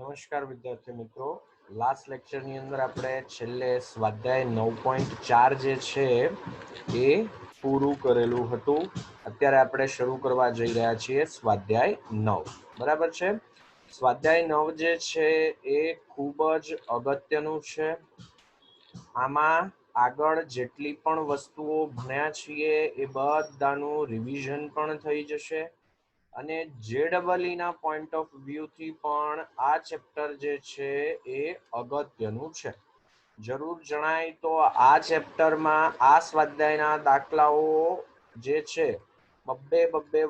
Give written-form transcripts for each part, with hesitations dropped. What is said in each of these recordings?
નમસ્કાર વિદ્યાર્થી મિત્રો, લાસ્ટ લેક્ચરની અંદર આપણે છેલ્લે સ્વાધ્યાય 9.4 જે છે એ પૂરું કરેલું હતું. અત્યારે આપણે શરૂ કરવા જઈ રહ્યા છીએ સ્વાધ્યાય 9. બરાબર છે. સ્વાધ્યાય 9 જે છે એ ખૂબ જ અગત્યનું છે. આમાં આગળ જેટલી પણ વસ્તુઓ ભણ્યા છીએ એ બધાનું રિવિઝન પણ થઈ જશે અને JEE ના પોઈન્ટ ઓફ વ્યૂ થી પણ આ ચેપ્ટર જે છે એ અગત્યનું છે. જરૂર જણાય તો આ ચેપ્ટરમાં આ સ્વાધ્યાયના દાખલાઓ જે છે બબ્બે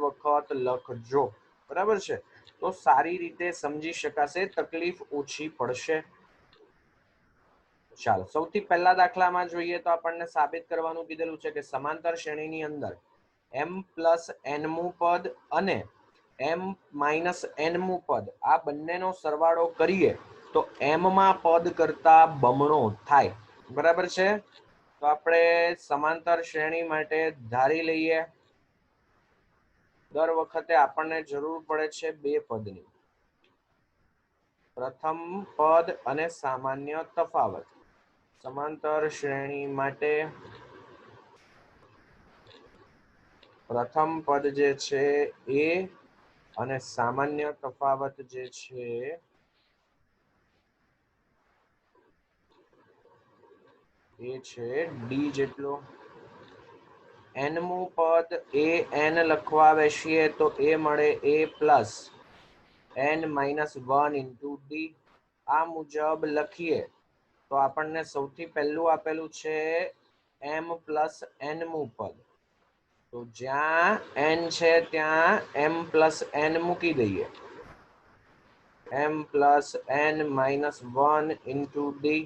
વખત લખજો. બરાબર છે, તો સારી રીતે સમજી શકાશે, તકલીફ ઓછી પડશે. ચાલો, સૌથી પહેલા દાખલામાં જોઈએ તો આપણને સાબિત કરવાનું કીધેલું છે કે સમાંતર શ્રેણીની અંદર m પ્લસ nમું પદ અને m માઇનસ nમું પદ આ બંનેનો સરવાળો કરીએ તો m માં પદ કરતા બમણો થાય. બરાબર છે, તો આપણે સમાંતર શ્રેણી માટે ધારી લઈએ. દર વખતે આપણને જરૂર પડે છે બે પદની, પ્રથમ પદ અને સામાન્ય તફાવત. સમાંતર શ્રેણી માટે પ્રથમ પદ જે છે એ અને સામાન્ય તફાવત જે છે એ છે ડી જેટલો. nમું પદ એ n લખવા બેસીએ તો એ મળે a plus n minus 1 into D. આ મુજબ લખીએ તો આપણને સૌથી પહેલું આપેલું છે m પ્લસ nમું પદ, તો જ્યાં n છે ત્યાં m પ્લસ n મૂકી દઈએ. m plus n minus 1 into D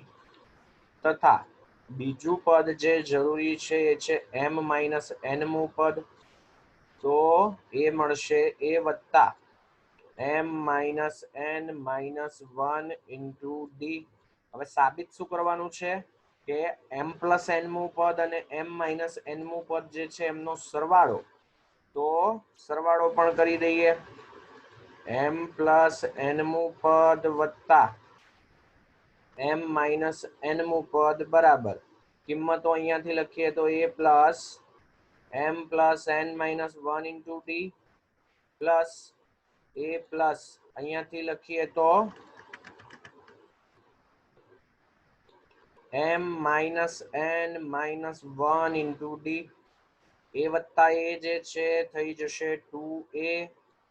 તથા બીજું પદ જે જરૂરી છે એ છે m માઇનસ nમું પદ, તો એ મળશે a વત્તા m minus n minus 1 into D. હવે સાબિત શું કરવાનું છે કે m પ્લસ nમું પદ અને m માઇનસ nમું પદ જે છે એમનો સરવાળો, તો સરવાળો પણ કરી દઈએ. m પ્લસ nમું પદ વત્તા m માઇનસ nમું પદ બરાબર કિંમતો અહીંયાથી લખીએ તો a plus m plus n minus 1 into D plus a plus અહીંયાથી લખીએ તો m minus n minus 1 into D. a વત્તા a જે છે થઈ જશે 2a.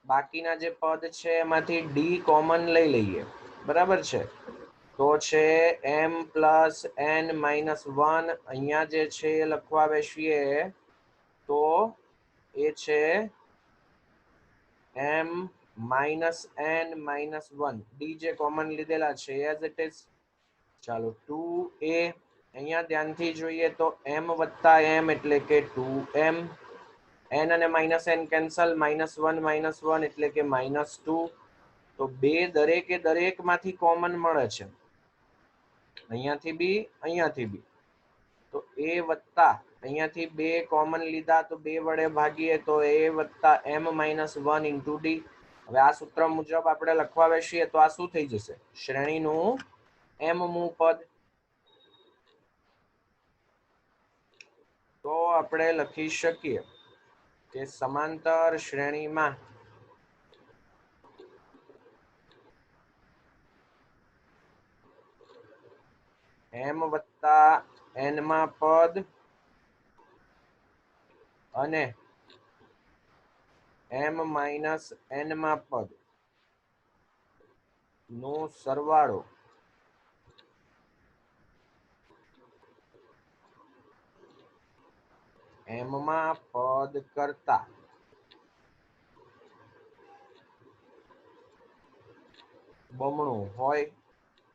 બાકીના જે પદ છે એમાંથી ડી કોમન લઈ લઈએ. બરાબર છે, તો છે m પ્લસ n માઇનસ 1. અહીંયા જે છે એ લખવા બેસીએ તો એ છે m minus n minus 1. D જે કોમન લીધેલા છે એઝ ઇટ ઇઝ. ચાલો 2a. અહીંયા ધ્યાનથી જોઈએ તો m વત્તા m એટલે કે 2m. n અને માઇનસ n કેન્સલ, માઇનસ 1 એટલે કે માઇનસ 2. તો બે દરેક માંથી કોમન મળે છે, અહીંયાથી બી અહીંયાથી બી. તો a વત્તા અહીંયાથી બે કોમન લીધા તો બે વડે ભાગીએ તો a વત્તા m માઇનસ 1 ઇન્ટુ ડી. હવે આ સૂત્ર મુજબ આપણે લખવા બેસીએ તો આ શું થઈ જશે? શ્રેણીનું mમું પદ. તો આપણે લખી શકીએ કે સમાંતર શ્રેણીમાં m વત્તા n માં પદ અને m માઇનસ n માં પદ નો સરવાળો m માં પદ કરતા બમણું હોય,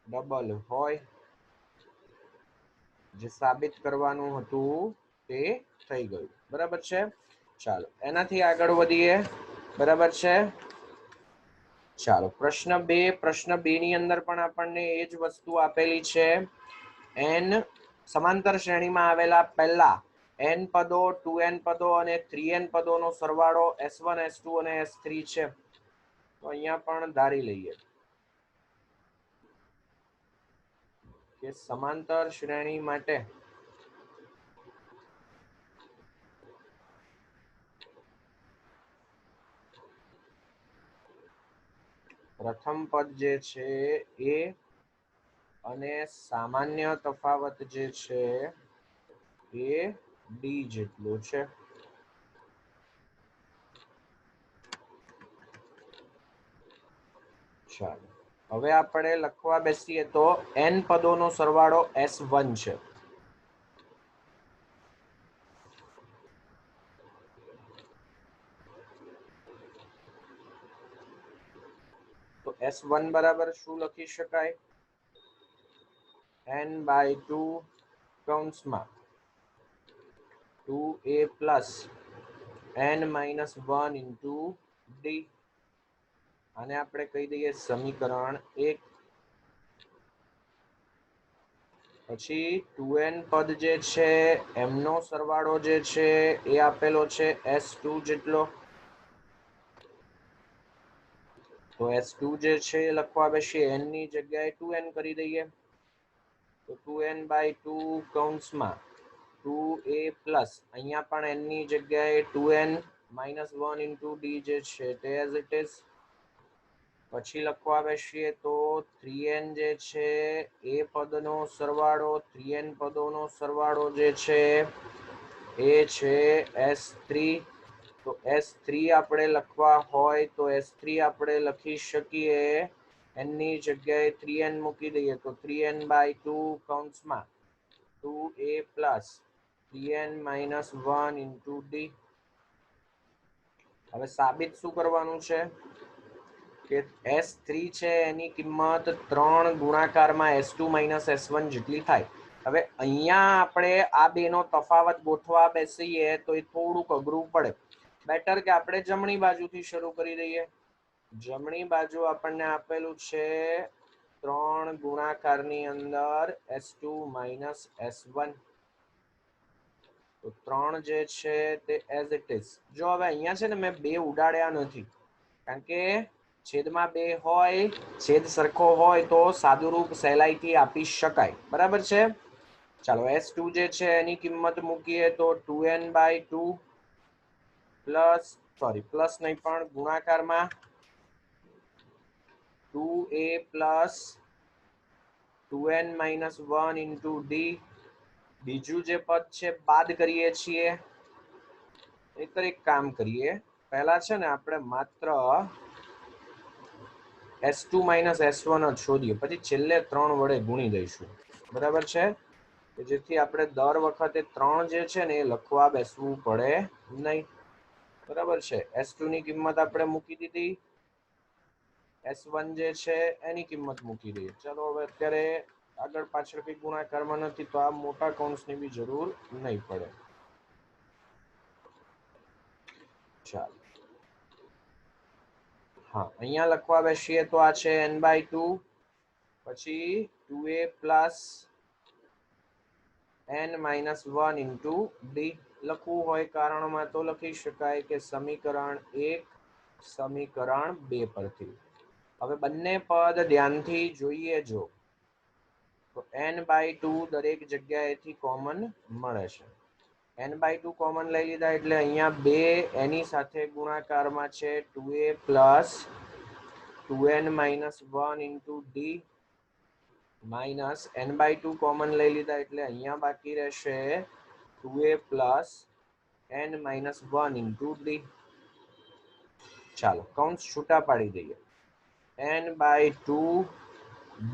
ડબલ હોય. જે સાબિત કરવાનું હતું તે થઈ ગયું. બરાબર છે, ચાલો એનાથી આગળ વધીએ. બરાબર છે, ચાલો પ્રશ્ન 2. પ્રશ્ન 2 ની અંદર પણ આપણને એ જ વસ્તુ આપેલી છે. n સમાંતર શ્રેણીમાં આવેલા પહેલા n પદો, 2n પદો અને 3n પદોનો સરવાળો s1 s2 અને s3 છે. તો અહીંયા પણ ધારી લઈએ કે સમાંતર શ્રેણી માટે પ્રથમ પદ જે છે એ અને સામાન્ય તફાવત જે છે એ ડી જેટલો છે. ચાલો હવે આપણે લખવા બેસીએ તો n પદોનો સરવાળો S1 છે. તો S1 બરાબર શું લખી શકાય? n/2 કૌંસમાં 2a plus n-1 into D. આને આપણે કહી દઈએ સમીકરણ 1. પછી 2n પદ જે છે એમનો સરવાળો જે છે એ આપેલો છે S2 જેટલો. તો S2 જે છે એ લખવા બેસીએ n ની જગ્યાએ 2n કરી દઈએ. તો 2n/2 કૌંસમાં 2a પ્લસ અહીંયા પણ n ની જગ્યાએ 2n-1 ઇન્ટુ ડી જે છે તે એઝ ઇટ ઇઝ. પછી લખવા બેસીએ તો 3n જે છે એ પદનો સરવાળો 3n પદોનો સરવાળો જે છે એ છે S3. તો S3 આપણે લખવા હોય તો S3 આપણે લખી શકીએ n ની જગ્યાએ 3n મૂકી દઈએ તો 3n/2 કૌંસમાં 2a plus 3n-1 into D. હવે સાબિત શું કરવાનું છે કે S3 છે એની કિંમત 3 ગુણાકારમાં S2 - S1 જેટલી થાય. હવે અહીંયા આપણે આ બેનો તફાવત ગોઠવા બેસીએ તો એ થોડુંક અઘરું પડે. બેટર કે આપણે જમણી બાજુથી શરૂ કરી દઈએ. જમણી બાજુ આપણને આપેલું છે 3 ગુણાકારની અંદર S2 - S1. તો 3 જે છે તે એઝ ઇટ ઇઝ. જો હવે અહીંયા છે ને મેં 2 ઉડાડ્યા નથી, કારણ કે છેદમાં 2 હોય, છેદ સરખો હોય તો સાદુરૂપ સહેલાઈથી આપી શકાય. બરાબર છે. ચાલો S2 જે છે એની કિંમત મૂકીએ તો 2n/2 પ્લસ નહીં પણ ગુણાકારમાં 2a plus 2n-1 into D. બીજું જે પદ છે બાદ કરીએ છીએ. એક કામ કરીએ, પહેલા છે ને આપણે માત્ર S2 - S1 જ શોધીએ, પછી છેલ્લે 3 વડે ગુણી દઈશું. બરાબર છે, જેથી આપણે દર વખતે 3 જે છે ને એ લખવા બેસવું પડે નહીં. બરાબર છે. S2 ની કિંમત આપણે મૂકી દીધી, S1 જે છે એની કિંમત મૂકી દઈએ. ચાલો હવે અત્યારે આગળ પાછળ કઈ ગુણાકારમાં નથી તો આ મોટા કૌંસની બી જરૂર નહીં પડે. ચાલો હા, અહીંયા લખવા બેસીએ તો આ છે n/2, પછી 2a plus n-1 into D. લખવું હોય કારણમાં તો લખી શકાય કે સમીકરણ 1 સમીકરણ 2 પરથી. હવે બંને પદ ધ્યાનથી જોઈએ જો તો n/2 દરેક જગ્યાએથી કોમન મળે છે. n/2 કોમન લઈ લીધા એટલે અહીંયા 2 એની સાથે ગુણાકારમાં છે 2a plus 2n-1 into D minus n/2 common લઈ લીધા એટલે અહીંયા બાકી રહેશે 2a plus n-1 into D. ચાલો કૌંસ છૂટા પાડી દઈએ. n/2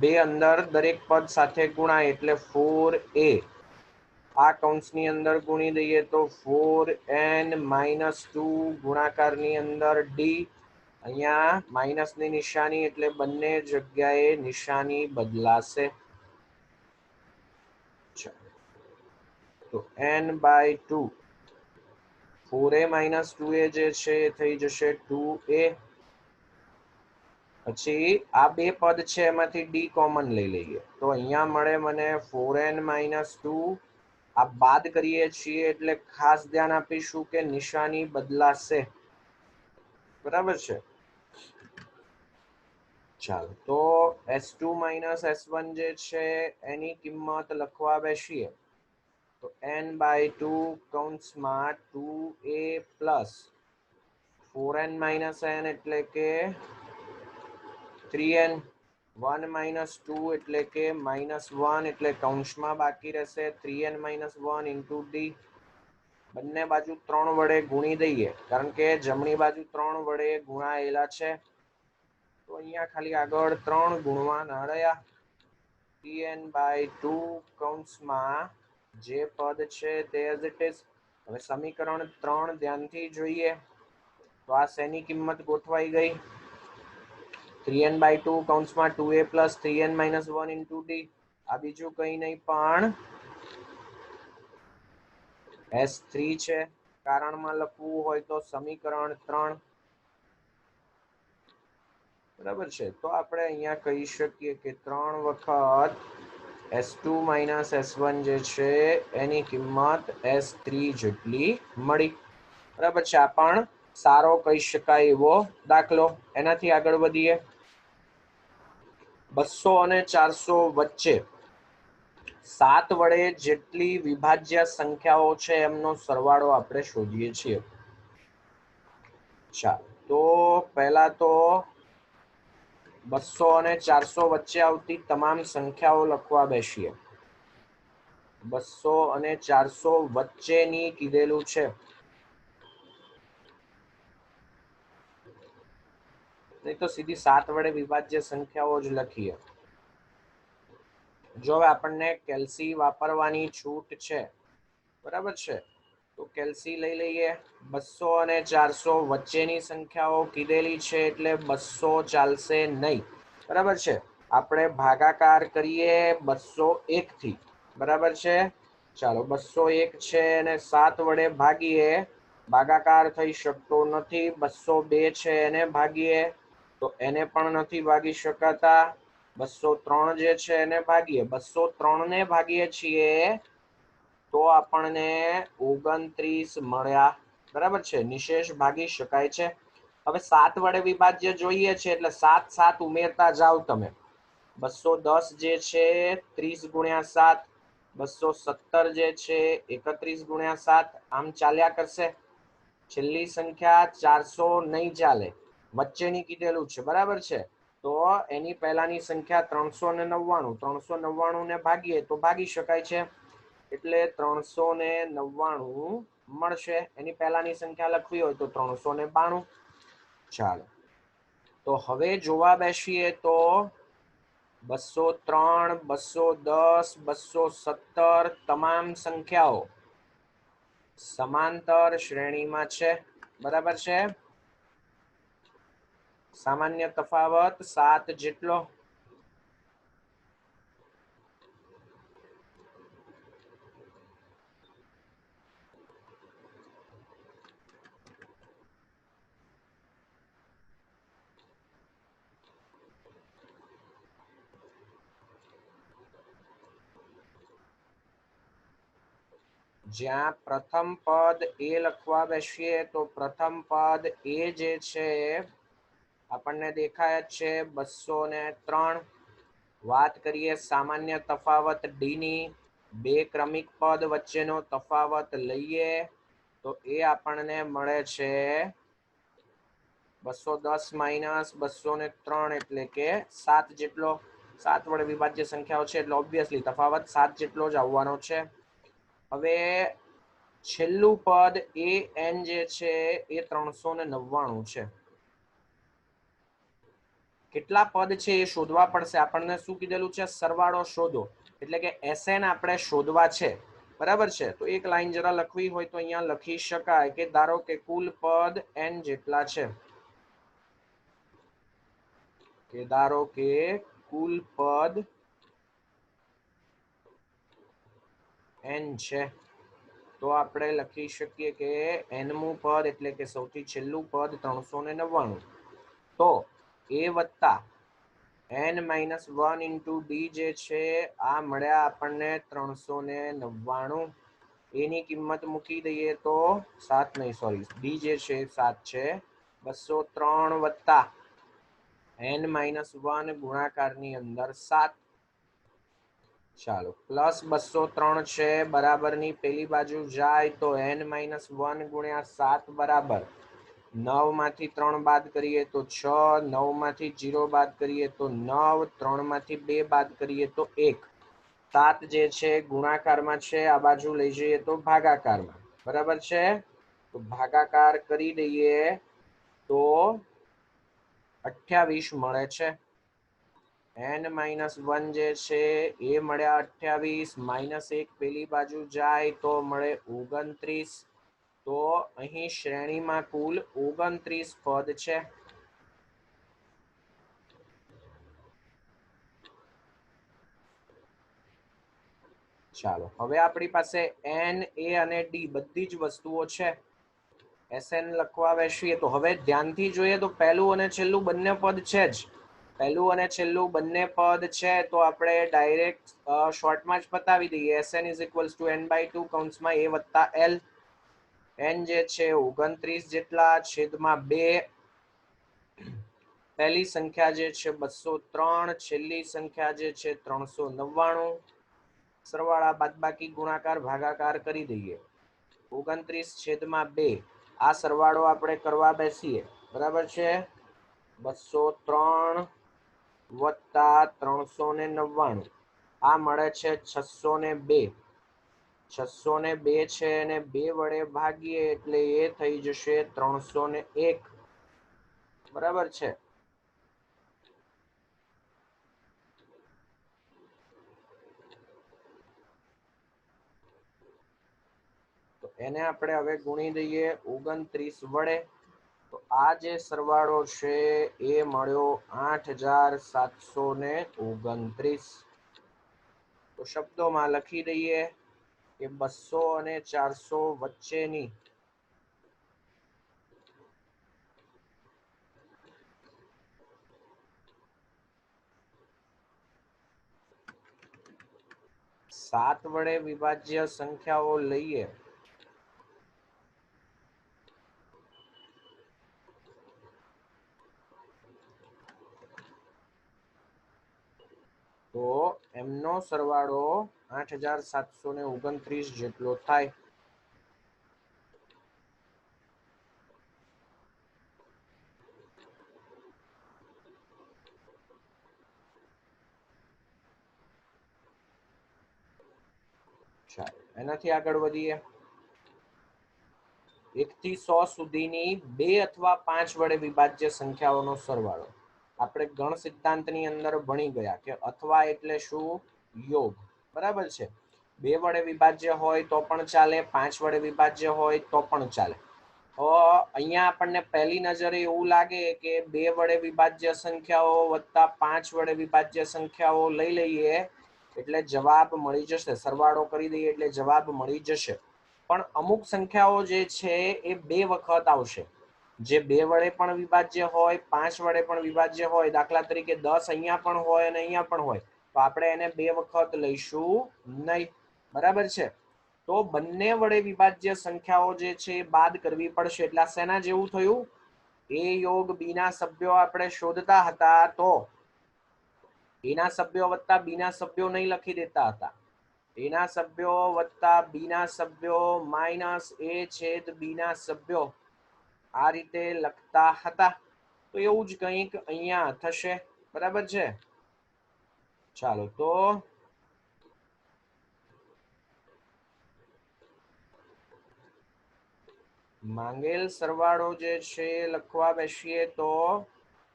બે અંદર દરેક પદ સાથે ગુણાય એટલે 4a. આ કૌંસની અંદર ગુણી દઈએ તો 4n-2 ગુણાકારની અંદર ડી. અહીંયા માઇનસની નિશાની એટલે બંને જગ્યાએ નિશાની બદલાશે. તો n/2 4a - 2a જે છે એ થઈ જશે 2a. પછી આ બે પદ છે એમાંથી ડી કોમન લઈ લઈએ તો અહીંયા મળે મને 4n-2. આ બાદ કરીએ છીએ એટલે ખાસ ધ્યાન આપીશું કે નિશાની બદલાશે. બરાબર છે. ચાલો તો S2 માઇનસ S1 જે છે એની કિંમત લખવા બેસીએ તો n/2 કૌંસમાં 2a plus 4n minus n એટલે કે 3n, 1 માઇનસ 2 એટલે કે -1 એટલે કૌંસમાં બાકી રહેશે 3n માઇનસ 1 ઇન્ટુ d. બંને બાજુ 3 વડે ગુણી દઈએ કારણ કે જમણી બાજુ 3 વડે ગુણાયેલા છે તો અહીંયા ખાલી આગળ 3 ગુણવા ના રહ્યા. 3n/2 કૌંસમાં જે પદ છે તે એઝ ઇટ ઇઝ. હવે સમીકરણ 3 ધ્યાનથી જોઈએ તો આ શેની કિંમત ગોઠવાઈ ગઈ 3n/2 કૌંસમાં 2a plus 3n minus 1 into d. આ બીજું કંઈ નહીં પણ S3 છે. કારણમાં લખવું હોય તો સમીકરણ 3 બરાબર છે તો આપણે અહીંયા કહી શકીએ કે 3 વખત S2 માઇનસ S1 જે છે એની કિંમત S3 જેટલી મળી. બરાબર છે આ પણ સારો કહી શકાય એવો દાખલો. એનાથી આગળ વધીએ 200 અને 400 વચ્ચે 7 વડે જેટલી વિભાજ્ય સંખ્યાઓ છે એમનો સરવાળો આપણે શોધીએ છીએ. ચાલો તો પહેલા તો 200 અને 400 વચ્ચે આવતી તમામ સંખ્યાઓ લખવા બેસીએ. 200 અને 400 વચ્ચેની કીધેલું છે નહીં તો સીધી 7 વડે વિભાજ્ય સંખ્યાઓ જ લખીએ. જો હવે આપણને કેલ્સી વાપરવાની છૂટ છે બરાબર છે તો કેલ્સી લઈ લઈએ. 200 અને 400 વચ્ચેની સંખ્યાઓ કીધેલી છે એટલે 200 ચાલશે નહીં. બરાબર છે આપણે ભાગાકાર કરીએ 201 થી. બરાબર છે ચાલો 201 છે અને 7 વડે ભાગીએ ભાગાકાર થઈ શકતો નથી. 202 છે એને ભાગીએ તો એને પણ નથી ભાગી શકાતા. 203 જે છે એને ભાગીએ 203 ને ભાગીએ છીએ તો આપણને 29 મળ્યા. બરાબર છે નિશેષ ભાગી શકાય છે. હવે 7 વડે વિભાજ્ય જોઈએ છે એટલે 7 7 ઉમેરતા જાવ તમે. 210 જે છે 30 ગુણ્યા 7, 217 જે છે 31 ગુણ્યા 7 આમ ચાલ્યા કરશે. છેલ્લી સંખ્યા 400 નહીં ચાલે વચ્ચેની કીધેલું છે બરાબર છે તો એની પહેલાની સંખ્યા 399. 399 ને ભાગીએ તો ભાગી શકાય છે એટલે 399 મળશે. એની પહેલાની સંખ્યા લખવી હોય તો 392. ચાલો તો હવે જોવા બેસીએ તો 203, 210, 217 તમામ સંખ્યાઓ સમાંતર શ્રેણીમાં છે. બરાબર છે સામાન્ય તફાવત 7 જેટલો. જ્યાં પ્રથમ પદ એ લખવા બેસીએ તો પ્રથમ પદ એ જે છે આપણને દેખાય જ છે 203. વાત કરીએ સામાન્ય તફાવત ડી ની. બે ક્રમિક પદ વચ્ચેનો તફાવત લઈએ તો એ આપણને મળે છે 210 માઇનસ 203 એટલે કે 7 જેટલો. 7 વડે વિભાજ્ય સંખ્યાઓ છે એટલે ઓબ્વિયસલી તફાવત 7 જેટલો જ આવવાનો છે. હવે છેલ્લું પદ એ એન જે છે એ 399 છે. કેટલા પદ છે એ શોધવા પડશે. આપણને શું કીધેલું છે સરવાળો શોધો એટલે કે SN આપણે શોધવા છે. બરાબર છે તો એક લાઈન જરા લખવી હોય તો અહીંયા લખી શકાય કે ધારો કે કુલ પદ n જેટલા છે. કે ધારો કે કુલ પદ n છે તો આપણે લખી શકીએ કે nમું પદ એટલે કે સૌથી છેલ્લું પદ 399 તો a વત્તા n માઇનસ 1 ઇન્ટુ ડી જે છે આ મળ્યા આપણને 399. એની કિંમત મૂકી દઈએ તો 7 નહીં સોરી ડી જે છે 7 છે. 203 વત્તા n-1 ગુણાકારની અંદર 7. ચાલો પ્લસ 203 છે બરાબરની પેલી બાજુ જાય તો n-1 ગુણ્યા 7 બરાબર 9 માંથી 3 બાદ કરીએ તો 6, 9 માંથી 0 બાદ કરીએ તો 9, 3 માંથી 2 બાદ કરીએ તો 1. 7 જે છે ગુણાકારમાં છે, આ બાજુ લઈ જઈએ તો ભાગાકારમાં. બરાબર છે, તો ભાગાકાર કરી દઈએ તો 28 મળે છે. n-1 જે છે એ મળ્યા 28, -1 પેલી બાજુ જાય તો મળે 29. તો અહીં શ્રેણીમાં કુલ 29 પદ છે. ચાલો હવે આપણી પાસે n, a અને d બધી જ વસ્તુઓ છે. Sn લખવા બેસીએ તો હવે ધ્યાનથી જોઈએ તો પહેલું અને છેલ્લું બંને પદ છે જ. પહેલું અને છેલ્લું બંને પદ છે તો આપણે ડાયરેક્ટ શોર્ટમાં જ બતાવી દઈએ. Sn = n/2 કૌંસમાં a વત્તા l. n જે છે 29 જેટલા છેદમાં 2. પહેલી સંખ્યા જે છે 203, છેલ્લી સંખ્યા જે છે 399. સરવાળા બાદબાકી ગુણાકાર ભાગાકાર કરી દઈએ. 29 છેદમાં 2 આ સરવાળો આપણે કરવા બેસીએ. બરાબર છે, 203 વત્તા 399 આ મળે છે 602. 602 છે અને 2 વડે ભાગીએ એટલે એ થઈ જશે 301. બરાબર છે. તો એને આપણે હવે ગુણી દઈએ 29 વડે. તો આ જે સરવાળો છે એ મળ્યો 8729. તો શબ્દોમાં લખી દઈએ કે 200 અને 400 વચ્ચેની સાત વડે વિભાજ્ય સંખ્યાઓ લઈએ તો એમનો સરવાળો 8729 જેટલો થાય. ચાલો એનાથી આગળ વધીએ. 1 થી 100 સુધીની 2 અથવા 5 વડે વિભાજ્ય સંખ્યાઓનો સરવાળો. આપણે ગણ સિદ્ધાંતની અંદર ભણી ગયા કે અથવા એટલે શું? યોગ. બરાબર છે. 2 વડે વિભાજ્ય હોય તો પણ ચાલે, 5 વડે વિભાજ્ય હોય તો પણ ચાલે. તો અહીંયા આપણને પહેલી નજરે એવું લાગે કે 2 વડે વિભાજ્ય સંખ્યાઓ વત્તા 5 વડે વિભાજ્ય સંખ્યાઓ લઈ લઈએ એટલે જવાબ મળી જશે. સરવાળો કરી દઈએ એટલે જવાબ મળી જશે. પણ અમુક સંખ્યાઓ જે છે એ 2 વખત આવશે. જે 2 વડે પણ વિભાજ્ય હોય, 5 વડે પણ વિભાજ્ય હોય. દાખલા તરીકે 10 અહીંયા પણ હોય અને અહીંયા પણ હોય, તો આપણે એને 2 વખત લઈશું નહીં. બરાબર છે. તો બંને વડે વિભાજ્ય સંખ્યાઓ જે છે એ બાદ કરવી પડશે. એટલે શેના જેવું થયું? એ યોગ બી ના સભ્યો આપણે શોધતા હતા તો એના સભ્યો વત્તા બી ના સભ્યો નહીં લખી દેતા હતા. એના સભ્યો વત્તા બી ના સભ્યો માઇનસ એ છેદ બી ના સભ્યો આ રીતે લખતા હતા. તો એવું જ કંઈક અહીંયા થશે. બરાબર છે. ચાલો તો માંગેલ સરવાળો જે છે લખવા બેસીએ તો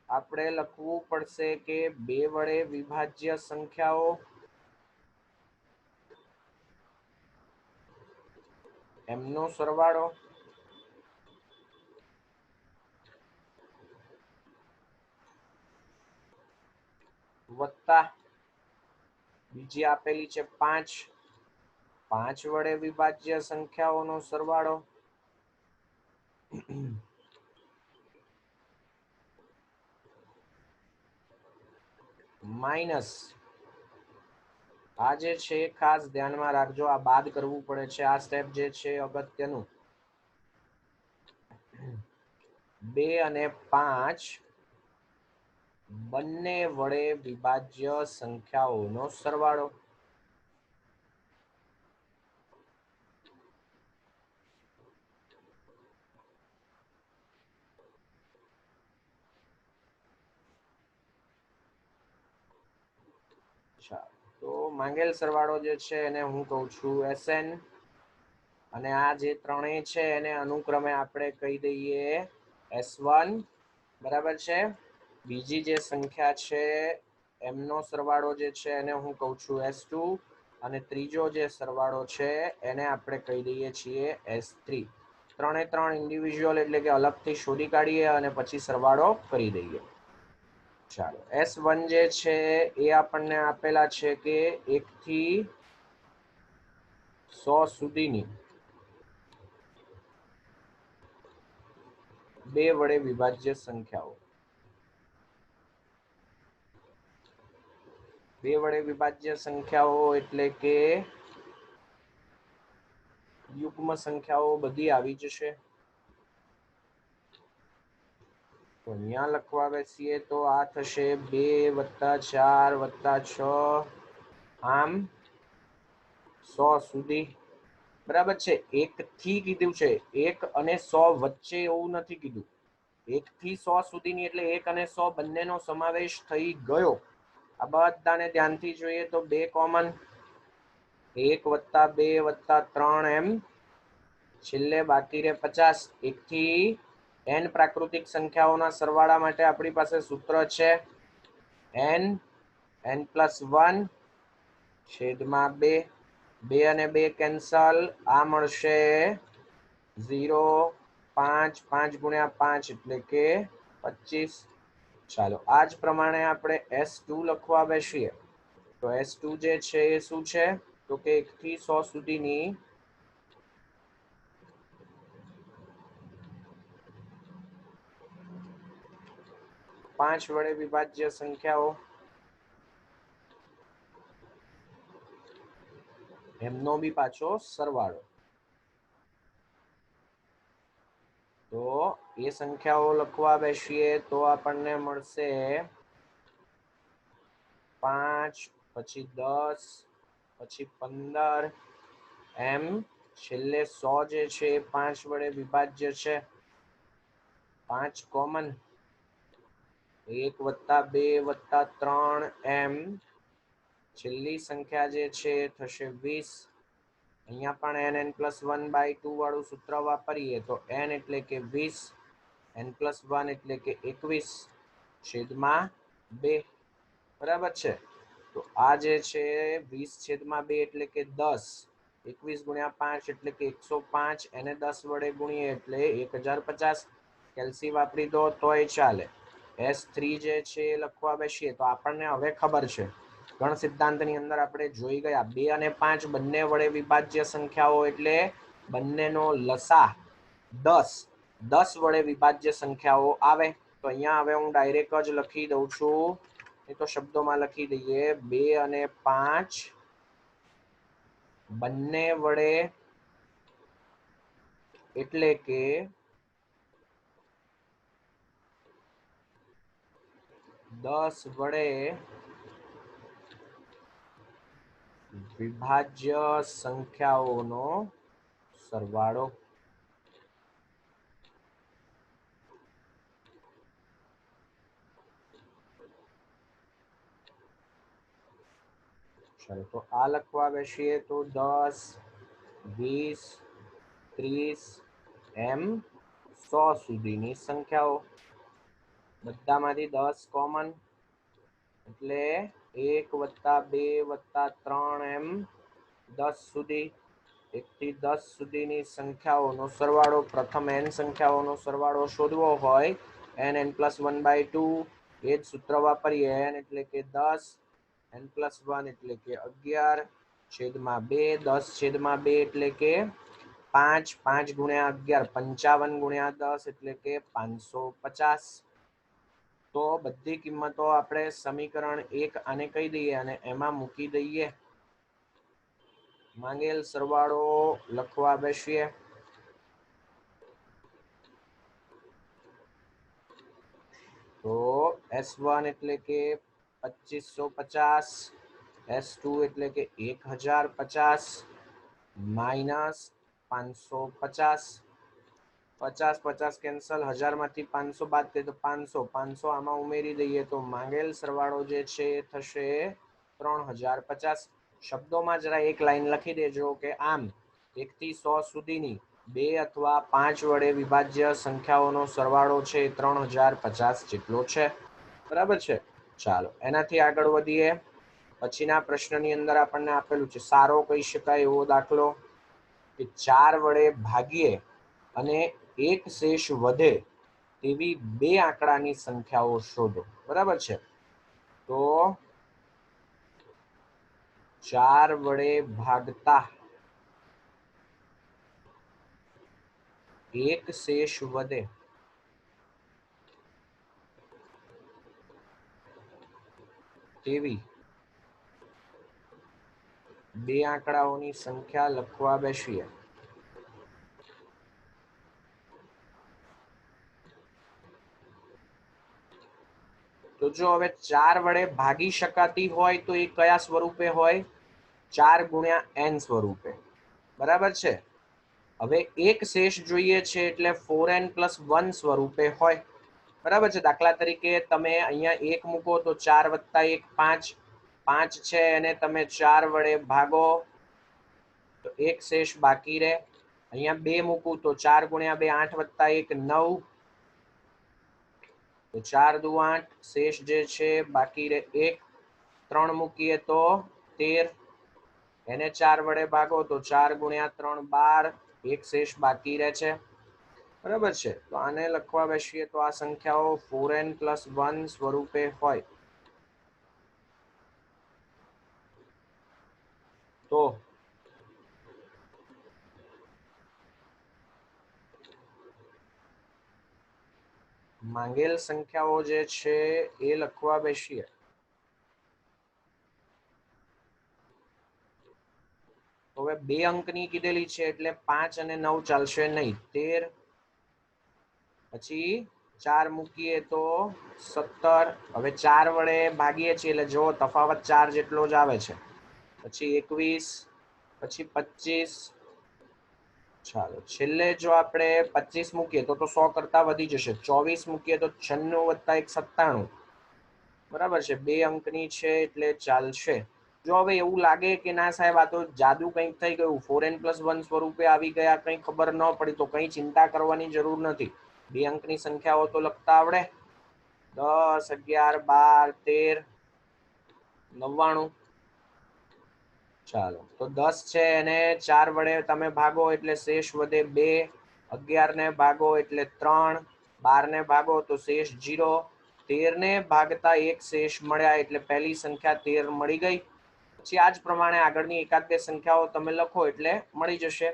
આપણે લખવું પડશે કે 2 વડે વિભાજ્ય સંખ્યાઓ એમનો સરવાળો વત્તા બીજી આપેલી છે 5. 5 વડે વિભાજ્ય સંખ્યાઓનો સરવાળો માઇનસ આ જે છે ખાસ ધ્યાનમાં રાખજો, આ બાદ કરવું પડે છે. આ સ્ટેપ જે છે અગત્યનું. 2 અને 5 બંને વડે વિભાજ્ય સંખ્યાઓનો સરવાળો. તો માંગેલ સરવાળો જે છે એને હું કહું છું SN, અને આ જે ત્રણેય છે એને અનુક્રમે આપણે કહી દઈએ S1, બરાબર છે. બીજી જે સંખ્યા છે એમનો સરવાળો જે છે એને હું કહું છું S2, અને ત્રીજો જે સરવાળો છે એને આપણે કહી દઈએ છીએ S3. ત્રણે ત્રણ ઇન્ડિવિજ્યુઅલ એટલે કે અલગથી શોધી કાઢીએ અને પછી સરવાળો કરી દઈએ. ચાલો, S1 જે છે એ આપણને આપેલા છે કે 1 થી 100 સુધીની બે વડે વિભાજ્ય સંખ્યાઓ. બે વડે વિભાજ્ય સંખ્યાઓ એટલે કે યુગ્મ સંખ્યાઓ બધી આવી જશે. તો અહીંયા લખવા બેસીએ તો આ થશે 2 + 4 + 6, આમ 100 સુધી, બરાબર છે. 1 થી કીધું છે, 1 અને 100 વચ્ચે એવું નથી કીધું. 1 થી 100 સુધીની એટલે 1 અને 100 બંનેનો સમાવેશ થઈ ગયો. આ બધાને ધ્યાનથી જોઈએ તો 2 કોમન, 1 + 2 + 3 એમ છેલ્લે બાકી રહે 50. 1 થી n પ્રાકૃતિક સંખ્યાઓના સરવાળા માટે આપણી પાસે સૂત્ર છે n n+1 છેદમાં 2. 2 અને 2 કેન્સલ, આ મળશે 0, 5, 5 × 5 એટલે કે 25. ચાલો, આ જ પ્રમાણે આપણે S2 લખવા બેસીએ તો S2 જે છે એ શું છે તો કે 1 થી 100 સુધીની 5 વડે વિભાજ્ય સંખ્યાઓ, એમનો બી પાછો સરવાળો. તો એ સંખ્યાઓ લખવા બેસીએ તો આપણને મળશે 5, પછી 10, પછી 15, એમ છેલ્લે 100 જે છે એ 5 વડે વિભાજ્ય છે. 5 કોમન, 1 + 2 + 3 એમ છેલ્લી સંખ્યા જે છે એ થશે 20. અહીંયા પણ n+1/2 વાળું સૂત્ર વાપરીએ તો n એટલે કે 20, n+1 એટલે કે 21 છેદમાં 2, બરાબર છે. તો આ જે છે 20/2 એટલે કે 10, 21 × 5 એટલે કે 105, એને 10 વડે ગુણીએ એટલે 1050. કેલ્સી વાપરી દો તોય ચાલે. S3 જે છે એ લખવા બેસીએ તો આપણને હવે ખબર છે, ગણ સિદ્ધાંતની અંદર આપણે જોઈ ગયા 2 અને 5 બંને વડે વિભાજ્ય સંખ્યાઓ એટલે બંનેનો લસા 10, 10 વડે વિભાજ્ય સંખ્યાઓ આવે. તો અહીંયા હવે હું ડાયરેક્ટ જ લખી દઉં છું, એ તો શબ્દોમાં લખી દઈએ 2 અને 5 બંને વડે એટલે કે 10 વડે વિભાજ્ય સંખ્યાઓનો સરવાળો. ચાલો, તો આ લખવા બેસીએ તો 10, 20, 30 એમ 100 સુધીની સંખ્યાઓ. બધામાંથી 10 કોમન એટલે 1 + 2 + 3 એમ 10 સુધી. 1 થી 10 સુધીની સંખ્યાઓનો સરવાળો. પ્રથમ n સંખ્યાઓનો સરવાળો શોધવો હોય n+1/2, એ જ સૂત્ર વાપરીએ. n એટલે કે 10, n+1 એટલે કે 11 છેદમાં 2. 10/2 એટલે કે 5, 5 × 11 55 × 10 એટલે કે 550. તો બધી કિંમતો આપણે સમીકરણ 1 આને કહી દઈએ અને એમાં મૂકી દઈએ. માંગેલ સરવાળો લખવા બેસીએ તો તો S1 એટલે કે 2550, S2 એટલે કે 1050 માઇનસ 550, 50 કેન્સલ, 1000 માંથી 500 બાદ કરીએ તો 500 આમાં ઉમેરી દઈએ તો માંગેલ સરવાળો જે છે એ થશે 3050. શબ્દોમાં જરા એક લાઈન લખી દેજો કે આમ 1 થી 100 સુધીની 2 અથવા 5 વડે વિભાજ્ય સંખ્યાઓનો સરવાળો છે 3050 જેટલો છે. બરાબર છે. ચાલો એનાથી આગળ વધીએ. પછીના પ્રશ્નની અંદર આપણને આપેલું છે સારો કહી શકાય એવો દાખલો કે 4 વડે ભાગીએ અને એક શેષ વધે તેવી બે આંકડાની સંખ્યાઓ શોધો. બરાબર છે. તો 4 વડે ભાગતા એક શેષ વધે તેવી બે આંકડાઓની સંખ્યા લખવા બેસીએ. તો જો હવે 4 વડે ભાગી શકાતી હોય તો એ કયા સ્વરૂપે હોય? 4 ગુણ્યા n સ્વરૂપે. બરાબર છે. હવે એક શેષ જોઈએ છે એટલે 4n + 1 સ્વરૂપે હોય. બરાબર છે. દાખલા તરીકે તમે અહીંયા 1 મૂકો તો 4 + 1 5, 5 છે એને તમે 4 વડે ભાગો તો એક શેષ બાકી રહે. અહીંયા 2 મૂકું તો 4 ગુણ્યા 2 8 + 1 9, તો 4 દુ 8, શેષ જે છે બાકી રહે 1. 3 મૂકીએ તો 13, એને 4 વડે ભાગો તો 4 ગુણ્યા 3 12, એક શેષ બાકી રહે છે. બરાબર છે. તો આને લખવા બેસીએ તો આ સંખ્યાઓ 4n + 1 સ્વરૂપે હોય. તો માંગેલ સંખ્યાઓ જે છે એ લખવા બેસીએ. હવે 2 અંકની કીધેલી છે એટલે 5 અને 9 ચાલશે નહીં. 13, પછી 4 મૂકીએ તો 17. હવે 4 વડે ભાગીએ છીએ એટલે જો તફાવત 4 જેટલો જ આવે છે. પછી 21, પછી 25. ચાલો છેલ્લે જો આપણે 25 મૂકીએ તો 100 કરતા વધી જશે. 24 મૂકીએ તો 96 + 1 97. બરાબર છે. 2 અંકની છે એટલે ચાલશે. જો હવે એવું લાગે કે ના સાહેબ આ તો જાદુ કંઈક થઈ ગયું, 4n + 1 સ્વરૂપે આવી ગયા, કંઈ ખબર ન પડી, તો કંઈ ચિંતા કરવાની જરૂર નથી. 2 અંકની સંખ્યાઓ તો લખતા આવડે. 10, 11, 12, 13, 99. ચાલો તો 10 છે એને 4 વડે તમે ભાગો એટલે શેષ વધે 2, 11 ને ભાગો એટલે 3, 12 ને ભાગો તો શેષ 0, 13 ને ભાગતા એક શેષ મળ્યા એટલે પહેલી સંખ્યા 13 મળી ગઈ. પછી આ જ પ્રમાણે આગળની એકાદ બે સંખ્યાઓ તમે લખો એટલે મળી જશે.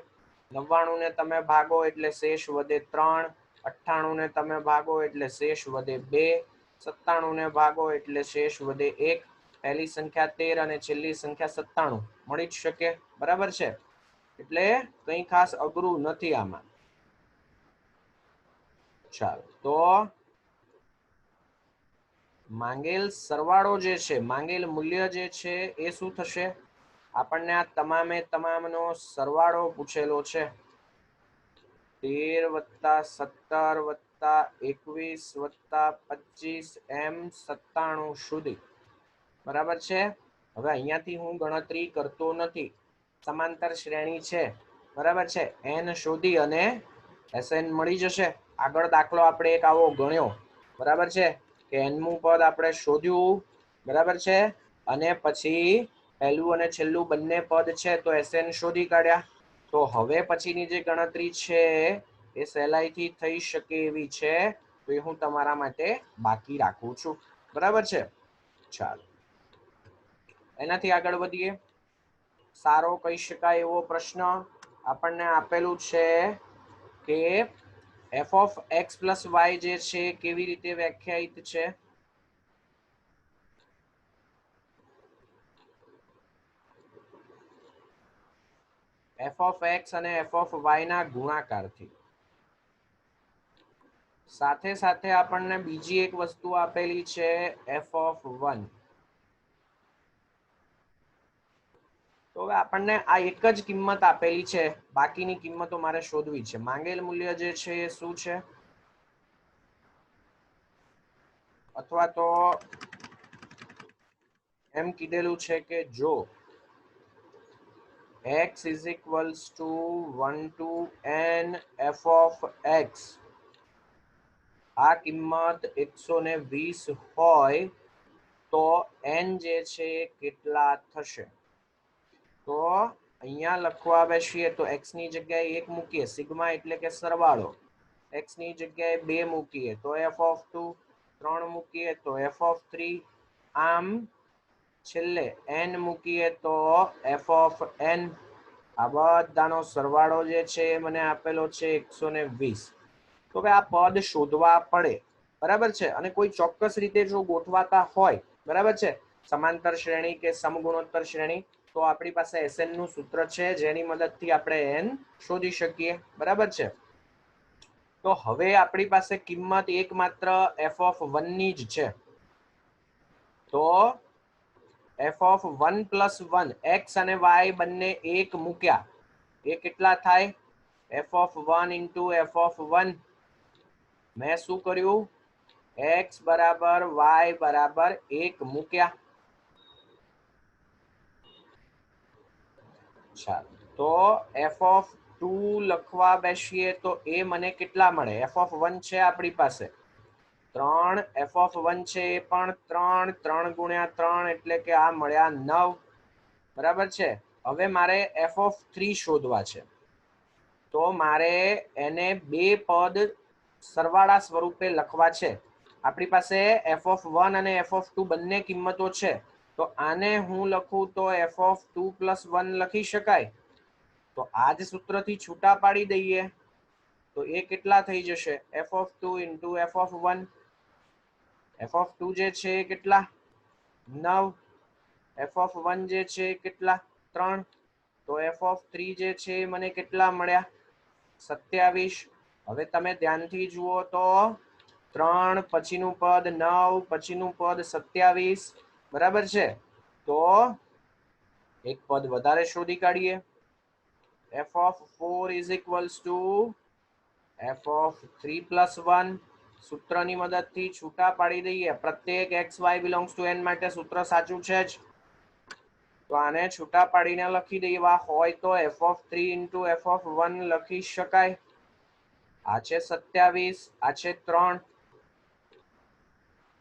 99 ને તમે ભાગો એટલે શેષ વધે 3, 98 ને તમે ભાગો એટલે શેષ વધે 2, 97 ને ભાગો એટલે શેષ વધે 1. પહેલી સંખ્યા 13 અને છેલ્લી સંખ્યા 97 મળી જ શકે. બરાબર છે. એટલે કંઈ ખાસ અઘરું નથી આમાં. ચાલો તો માંગેલ સરવાળો જે છે, માંગેલ મૂલ્ય જે છે એ શું થશે? આપણને આ તમામે તમામનો સરવાળો પૂછેલો છે. 13 + 17 + 21 + 25 એમ 97 સુધી. બરાબર છે. હવે અહીંયાથી હું ગણતરી કરતો નથી. સમાંતર શ્રેણી છે. બરાબર છે. n શોધી અને Sn મળી જશે. આગળ દાખલો આપણે એક આવો ગણ્યો. બરાબર છે કે nમું પદ આપણે શોધ્યું. બરાબર છે. અને પછી પહેલું અને છેલ્લું બંને પદ છે તો Sn શોધી કાઢ્યા. તો હવે પછીની જે ગણતરી છે એ સહેલાઈથી થઈ શકે એવી છે, તો એ હું તમારા માટે બાકી રાખું છું. બરાબર છે. ચાલો એનાથી આગળ વધીએ. સારો કહી શકાય એવો પ્રશ્ન આપણને આપેલું છે કે f(x + y) જે છે કેવી રીતે વ્યાખ્યાયિત છે? f(x) અને f(y) ના ગુણાકારથી. સાથે સાથે આપણને બીજી એક વસ્તુ આપેલી છે f(1). તો હવે આપણને આ એક જ કિંમત આપેલી છે, બાકીની કિંમતો મારે શોધવી છે. માંગેલ મૂલ્ય જે છે એ શું છે, અથવા તો એમ કીધેલું છે કે જો x is equals to 1 to n f of x, આ કિંમત 120 હોય તો n જે છે કેટલા થશે? તો અહીંયા લખવા બેસીએ તો x ની જગ્યાએ 1 મૂકીએ, સિગ્મા એટલે કે સરવાળો, x ની જગ્યાએ 2 મૂકીએ તો f(2), 3 મૂકીએ તો f(3), આમ છેલ્લે n મૂકીએ તો f(n). આ બધાનો સરવાળો જે છે એ મને આપેલો છે 120. તો હવે આ પદ શોધવા પડે, બરાબર છે. અને કોઈ ચોક્કસ રીતે જો ગોઠવાતા હોય, બરાબર છે, સમાંતર શ્રેણી કે સમગુણોત્તર શ્રેણી, તો આપણી પાસે SN નું સૂત્ર છે જેની મદદથી આપણે n શોધી શકીએ, બરાબર છે. તો હવે આપણી પાસે કિંમત એકમાત્ર f(1) ની જ છે. તો f(1 + 1), x અને y બંને 1 મૂક્યા, એ કેટલા થાય? f(1 × f(1). મેં શું કર્યું? x બરાબર y બરાબર 1 મૂક્યા. ચાલો, તો f(2) લખવા બેસીએ તો એ મને કેટલા મળે? f(1) છે આપણી પાસે 3, f(1) છે એ પણ 3, 3 × 3 એટલે કે આ મળ્યા 9, બરાબર છે. હવે મારે f(3) શોધવા છે, તો મારે એને બે પદ સરવાળા સ્વરૂપે લખવા છે. આપણી પાસે f(1) અને f(2) બંને કિંમતો છે, તો આને હું લખું તો f(2 + 1) લખી શકાય. તો આ જ સૂત્રથી છૂટા પાડી દઈએ તો એ કેટલા થઈ જશે? f(2 × f(1). f(2) જે છે એ કેટલા? 9. f(1) જે છે એ કેટલા? 3. તો f(3) જે છે એ મને કેટલા મળ્યા? 27. હવે તમે ધ્યાનથી જુઓ તો 3 પછીનું પદ 9, પછીનું પદ 27, બરાબર છે. તો એક પદ વધારે શોધી કાઢીએ. f(4) = f(3 + 1). સૂત્રની મદદથી છૂટા પાડી દઈએ. પ્રત્યેક x y belongs to n માટે સૂત્ર સાચું છે જ, તો આને છૂટા પાડીને લખી દેવા હોય તો f(3 × f(1) લખી શકાય. આ છે 27, આ છે 3.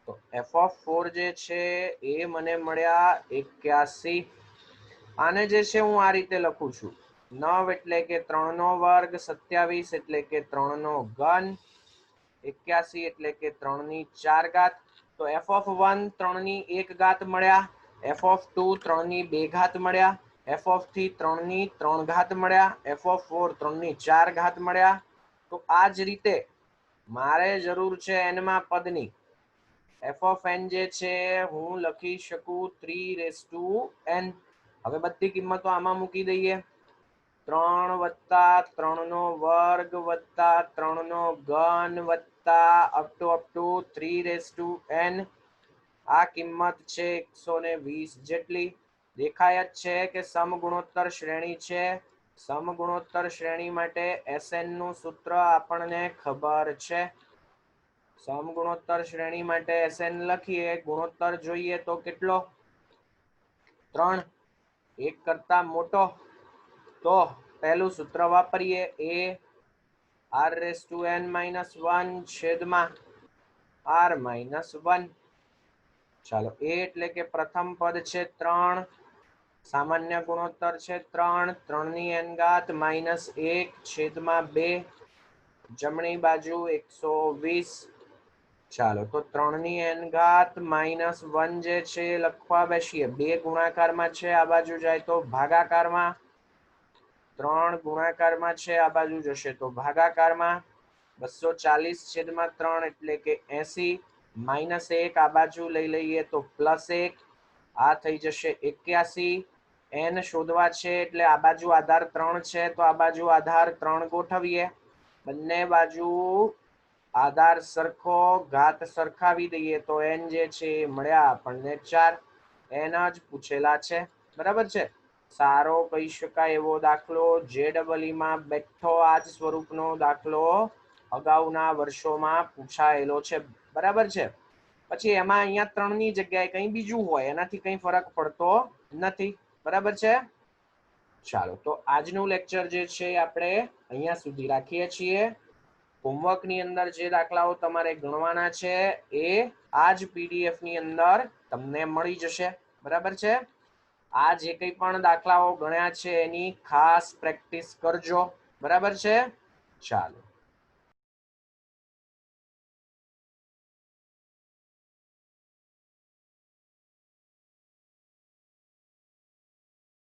તો f(4) જે છે એ મને મળ્યા 81. આને જે છે હું આ રીતે લખું છું: 9 એટલે કે 3² 27 એટલે કે 3³ 81 એટલે કે 3⁴. તો f(1) 3⁴ મળ્યા, f(2) 3⁵ મળ્યા, f(3) 3⁵ મળ્યા, f(4) 3⁴ મળ્યા. તો આ જ રીતે મારે જરૂર છે n માં પદની. f(n) જે છે હું લખી શકું 3n. હવે બધી કિંમતો આમાં મૂકી દઈએ. 3 + 3² + 3³ up to 3n. આ કિંમત છે 120 જેટલી. દેખાય જ છે કે સમગુણોત્તર શ્રેણી છે. સમગુણોત્તર શ્રેણી માટે SN નું સૂત્ર આપણને ખબર છે. સમગુણોત્તર શ્રેણી માટે SN લખીએ, ગુણોત્તર જોઈએ તો કેટલો? 3, 1 કરતા મોટો. તો પહેલું સૂત્ર વાપરીએ, a r⁻n−1 છેદમાં r−1. ચાલો, a એટલે કે પ્રથમ પદ છે 3, સામાન્ય ગુણોત્તર છે 3, 3n⁻−1 છેદમાં 2, જમણી બાજુ 120. ચાલો, તો 3n⁻−1 જે છે લખવા બેસીએ. 2 ગુણાકારમાં છે, આ બાજુ જાય તો ભાગાકારમાં. 3 ગુણાકારમાં છે, આ બાજુ જશે તો ભાગાકારમાં. 240/3 એટલે કે 80, -1 આ બાજુ લઈ લઈએ તો +1, આ થઈ જશે 81. n શોધવા છે એટલે આ બાજુ આધાર 3 છે, તો આ બાજુ આધાર 3 ગોઠવીએ. બંને બાજુ આધાર સરખો, ઘાત સરખાવી દઈએ તો n જે છે એ મળ્યા આપણને 4. n જ પૂછેલા છે. બરાબર છે. સારો કહી શકાય એવો દાખલો, JEE માં બેઠો આ જ સ્વરૂપનો દાખલો અગાઉના વર્ષોમાં પૂછાયેલો છે. બરાબર છે. પછી એમાં અહીંયા 3 ની જગ્યાએ કંઈ બીજું હોય, એનાથી કંઈ ફરક પડતો નથી. બરાબર છે. ચાલો, તો આજનું લેક્ચર જે છે આપણે અહીંયા સુધી રાખીએ છીએ. હોમવર્કની અંદર જે દાખલાઓ તમારે ગણવાના છે એ આ જ PDF ની અંદર તમને મળી જશે. બરાબર છે. આ જે કંઈ પણ દાખલાઓ ગણ્યા છે એની ખાસ પ્રેક્ટિસ કરજો. બરાબર છે. ચાલો.